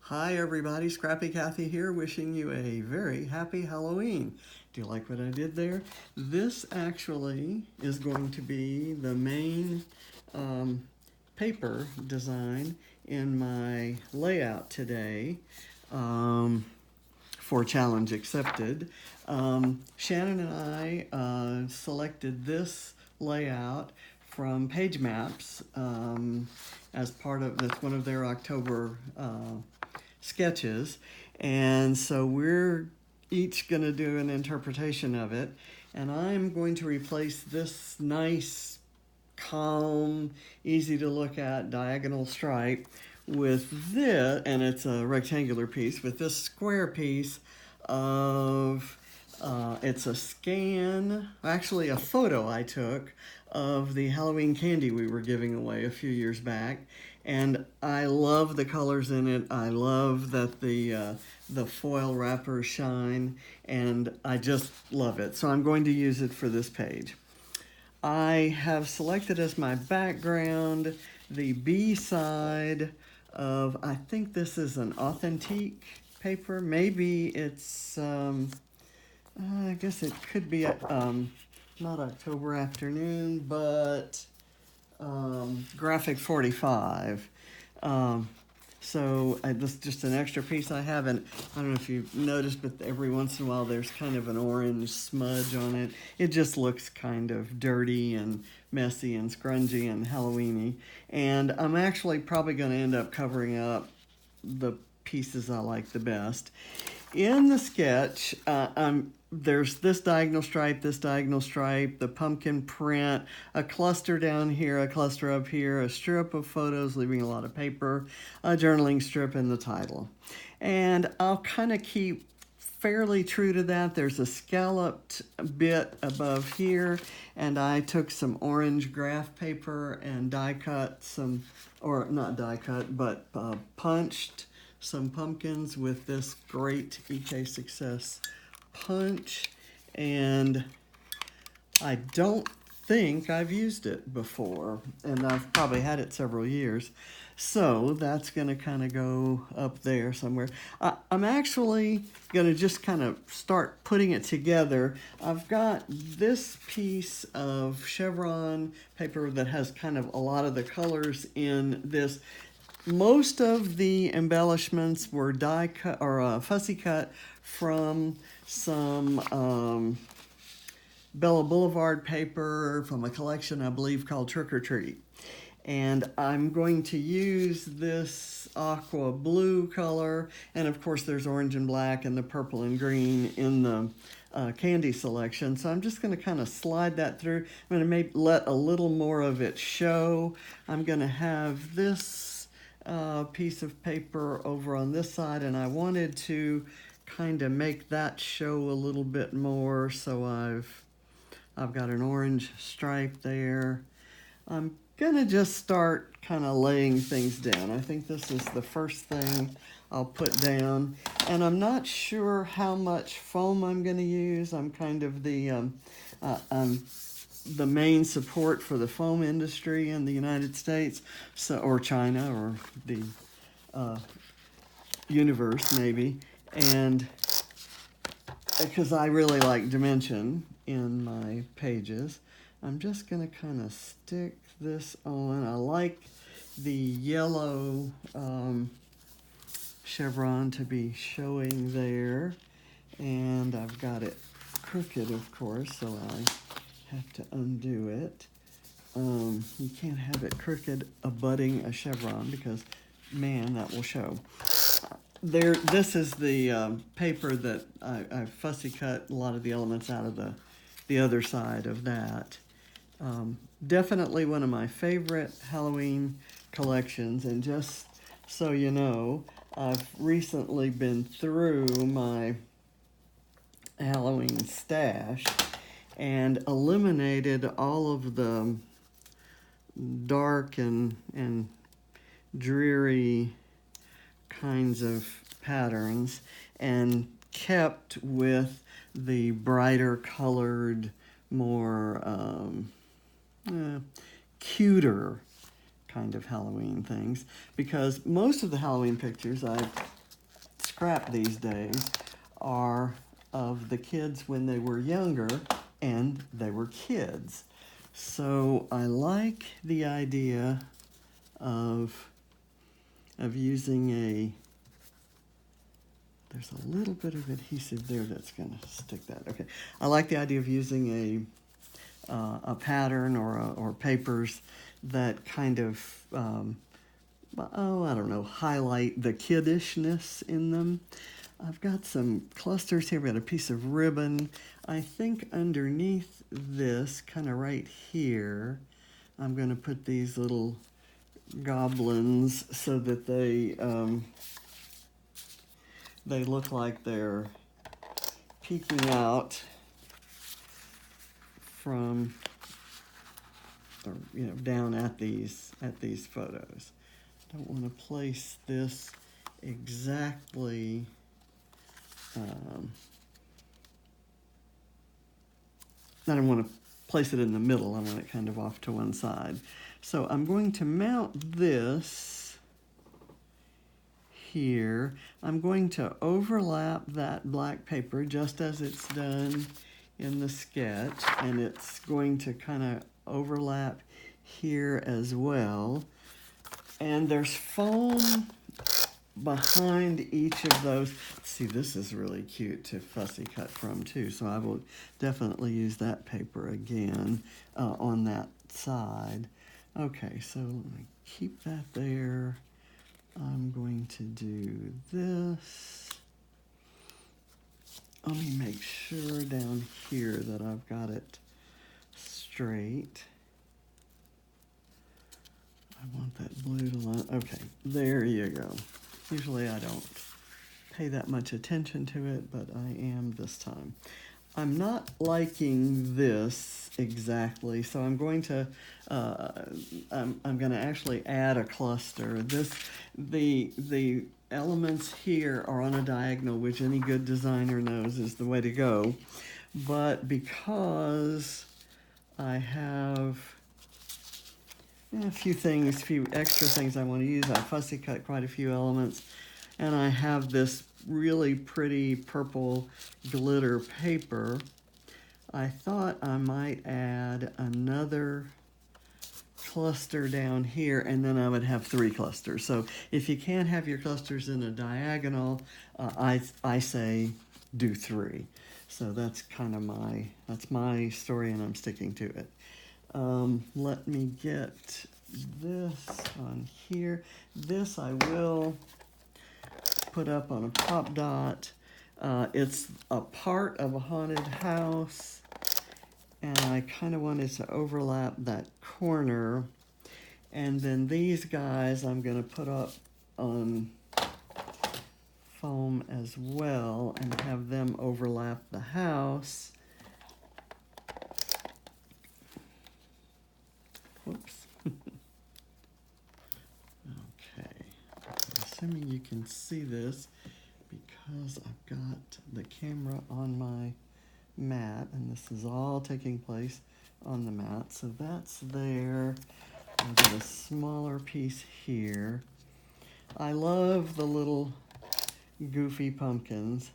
Hi everybody, Scrappy Kathy here, wishing you a very happy Halloween. Do you like what I did there? This actually is going to be the main paper design in my layout today for Challenge Accepted. Shannon and I selected this layout from PageMaps as part of, that's one of their October sketches, and so we're each going to do an interpretation of it, and I'm going to replace this nice, calm, easy to look at diagonal stripe with this, and it's a rectangular piece, with this square piece of it's a scan, actually a photo I took of the Halloween candy we were giving away a few years back, and I love the colors in it. I love that the foil wrappers shine, and I just love it. So I'm going to use it for this page. I have selected as my background the B side of, I think this is an authentique paper. Maybe it's I guess it could be not October Afternoon, but Graphic 45. So this is just an extra piece I have, and I don't know if you've noticed, but every once in a while there's kind of an orange smudge on it. It just looks kind of dirty and messy and scrungy and Halloween-y. And I'm actually probably going to end up covering up the pieces I like the best. In the sketch, there's this diagonal stripe, the pumpkin print, a cluster down here, a cluster up here, a strip of photos leaving a lot of paper, a journaling strip, and the title. And I'll kind of keep fairly true to that. There's a scalloped bit above here, and I took some orange graph paper and die cut some, or not die cut, but punched some pumpkins with this great EK Success punch, and I don't think I've used it before, and I've probably had it several years, so that's going to kind of go up there somewhere. I'm actually going to just kind of start putting it together. I've got this piece of chevron paper that has kind of a lot of the colors in this. Most of the embellishments were die cut or fussy cut from some Bella Boulevard paper from a collection I believe called Trick or Treat. And I'm going to use this aqua blue color, and of course there's orange and black and the purple and green in the candy selection. So I'm just going to kind of slide that through. I'm going to maybe let a little more of it show. I'm going to have this piece of paper over on this side, and I wanted to kind of make that show a little bit more, so I've got an orange stripe there. I'm gonna just start kind of laying things down. I think this is the first thing I'll put down, and I'm not sure how much foam I'm gonna use. I'm kind of the main support for the foam industry in the United States, so, or China, or the universe maybe, and because I really like dimension in my pages, I'm just going to kind of stick this on. I like the yellow chevron to be showing there, and I've got it crooked, of course, so I have to undo it. You can't have it crooked abutting a chevron because, man, that will show. This is the paper that I fussy cut a lot of the elements out of the other side of that. Definitely one of my favorite Halloween collections, and just so you know, I've recently been through my Halloween stash and eliminated all of the dark and dreary kinds of patterns and kept with the brighter colored, more cuter kind of Halloween things, because most of the Halloween pictures I've scrap these days are of the kids when they were younger and they were kids. So I like the idea of using there's a little bit of adhesive there that's going to stick that. Okay, I like the idea of using a pattern or papers that kind of, I don't know, highlight the kiddishness in them. I've got some clusters here. We've got a piece of ribbon. I think underneath this, kind of right here, I'm going to put these little goblins so that they look like they're peeking out from, or down at these photos. Don't want to place this exactly. I don't want to place it in the middle. I want it kind of off to one side. So I'm going to mount this here. I'm going to overlap that black paper just as it's done in the sketch, and it's going to kind of overlap here as well. And there's foam behind each of those. See, this is really cute to fussy cut from too, so I will definitely use that paper again on that side. Okay, so let me keep that there. I'm going to do this. Let me make sure down here that I've got it straight. I want that blue to line. Okay, there you go. Usually I don't pay that much attention to it, but I am this time. I'm not liking this exactly, so I'm going to I'm going to actually add a cluster. The elements here are on a diagonal, which any good designer knows is the way to go. But because I have a few extra things I want to use, I fussy cut quite a few elements, and I have this really pretty purple glitter paper. I thought I might add another cluster down here, and then I would have 3 clusters. So if you can't have your clusters in a diagonal, I say do 3. So that's kind of my story, and I'm sticking to it. Let me get this on here. This I will put up on a pop dot. It's a part of a haunted house, and I kind of wanted to overlap that corner. And then these guys I'm going to put up on foam as well and have them overlap the house. Whoops. Okay. I'm assuming you can see this because I've got the camera on my mat, and this is all taking place on the mat. So that's there. I've got a smaller piece here. I love the little goofy pumpkins,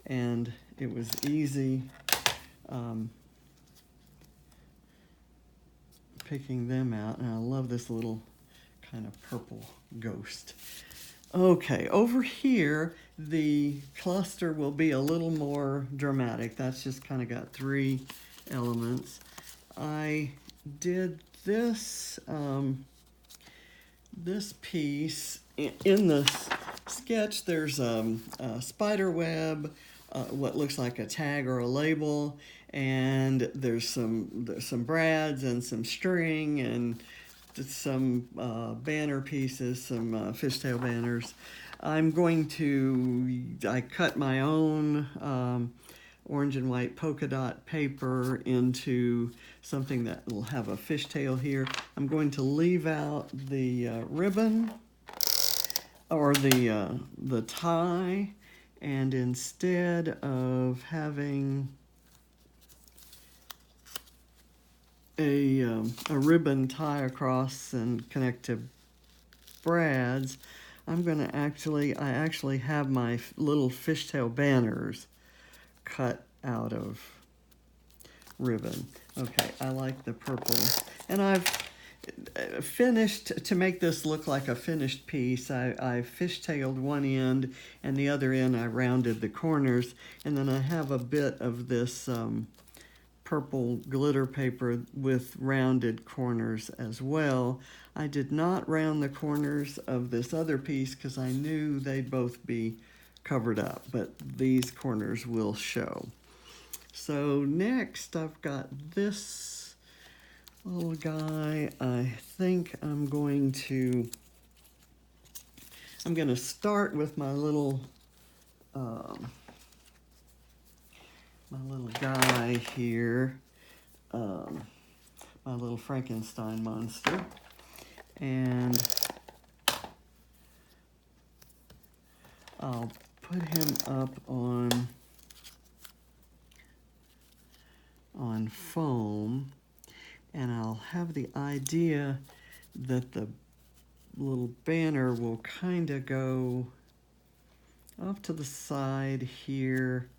and it was easy picking them out, and I love this little kind of purple ghost. Okay, over here, the cluster will be a little more dramatic. That's just kind of got 3 elements. I did this, this piece, in this sketch, there's a spider web, what looks like a tag or a label, and there's some brads and some string and some banner pieces, some fishtail banners. I cut my own orange and white polka dot paper into something that will have a fishtail here. I'm going to leave out the ribbon or the tie, and instead of having a ribbon tie across and connect to brads, I'm gonna I actually have my little fishtail banners cut out of ribbon. Okay, I like the purple. And I've finished, to make this look like a finished piece, I fishtailed one end and the other end I rounded the corners, and then I have a bit of this purple glitter paper with rounded corners as well. I did not round the corners of this other piece because I knew they'd both be covered up, but these corners will show. So next I've got this little guy. I think I'm going to start with my little guy here, my little Frankenstein monster, and I'll put him up on foam, and I'll have the idea that the little banner will kind of go off to the side here,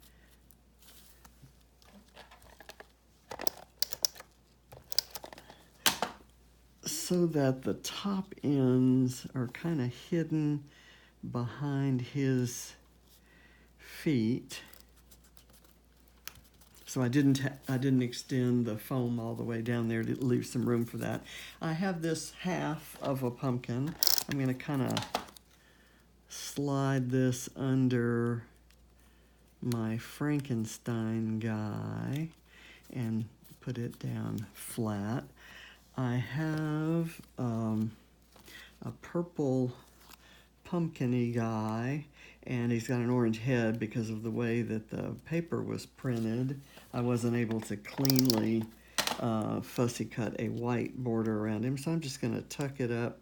so that the top ends are kind of hidden behind his feet. So I didn't extend the foam all the way down there to leave some room for that. I have this half of a pumpkin. I'm going to kind of slide this under my Frankenstein guy and put it down flat. I have a purple pumpkin-y guy, and he's got an orange head because of the way that the paper was printed. I wasn't able to cleanly fussy cut a white border around him, so I'm just going to tuck it up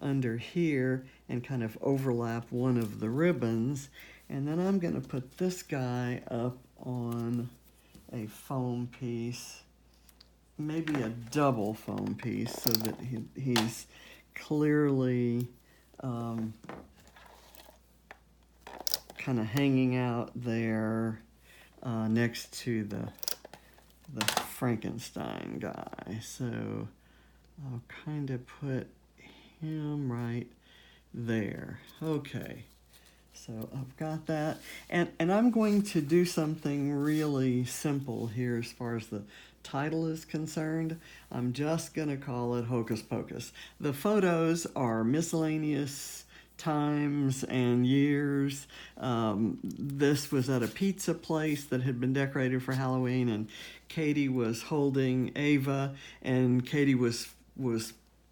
under here and kind of overlap one of the ribbons, and then I'm going to put this guy up on a foam piece, maybe a double foam piece, so that he's clearly kind of hanging out there next to the Frankenstein guy. So I'll kind of put him right there. Okay, so I've got that, and I'm going to do something really simple here as far as the title is concerned. I'm just going to call it Hocus Pocus. The photos are miscellaneous times and years. This was at a pizza place that had been decorated for Halloween, and Katie was holding Ava, and Katie was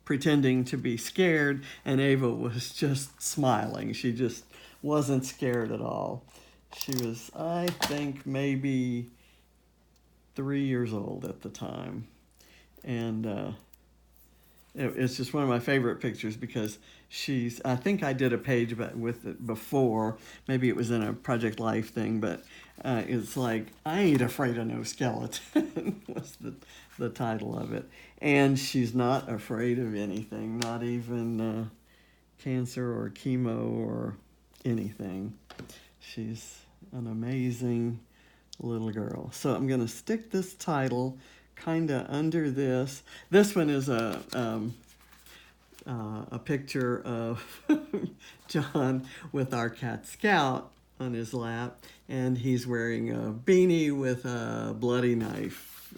pretending to be scared, and Ava was just smiling. She just wasn't scared at all. She was, I think, maybe 3 years old at the time, and it's just one of my favorite pictures because I think I did a page with it before, maybe it was in a Project Life thing, but it's like, I ain't afraid of no skeleton was the title of it. And she's not afraid of anything, not even cancer or chemo or anything. She's an amazing little girl. So I'm going to stick this title kind of under this. This one is a picture of John with our cat Scout on his lap, and he's wearing a beanie with a bloody knife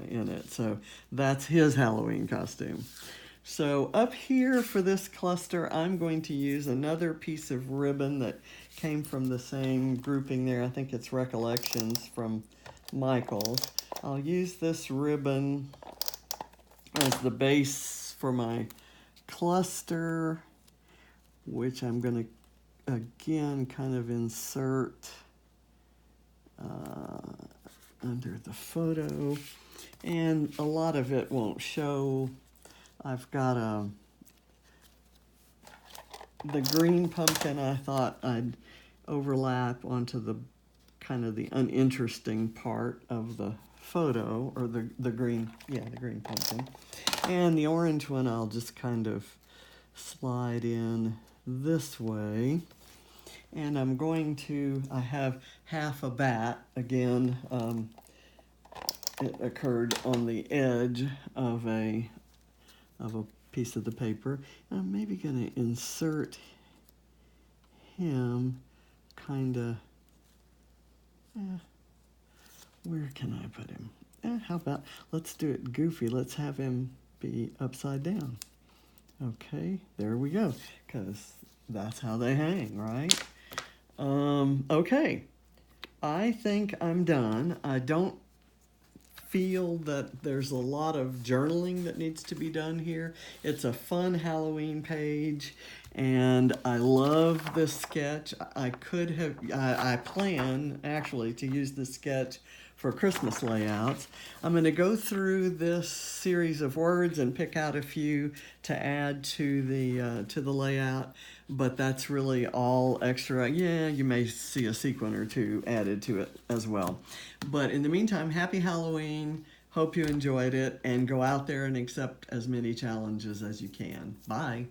in it. So that's his Halloween costume. So up here for this cluster, I'm going to use another piece of ribbon that came from the same grouping there. I think it's Recollections from Michael's. I'll use this ribbon as the base for my cluster, which I'm going to, again, kind of insert under the photo. And a lot of it won't show. I've got the green pumpkin I thought I'd overlap onto the kind of the uninteresting part of the photo, or the green, the green pumpkin. And the orange one I'll just kind of slide in this way. And I'm going to, I have half a bat. Again, it occurred on the edge of a piece of the paper. I'm maybe going to insert him kind of, where can I put him? How about, let's do it goofy. Let's have him be upside down. Okay, there we go, because that's how they hang, right? Okay, I think I'm done. I don't feel that there's a lot of journaling that needs to be done here. It's a fun Halloween page, and I love this sketch. I plan actually to use this sketch for Christmas layouts. I'm going to go through this series of words and pick out a few to add to the layout, but that's really all extra. Yeah, you may see a sequin or two added to it as well. But in the meantime, happy Halloween. Hope you enjoyed it, and go out there and accept as many challenges as you can. Bye.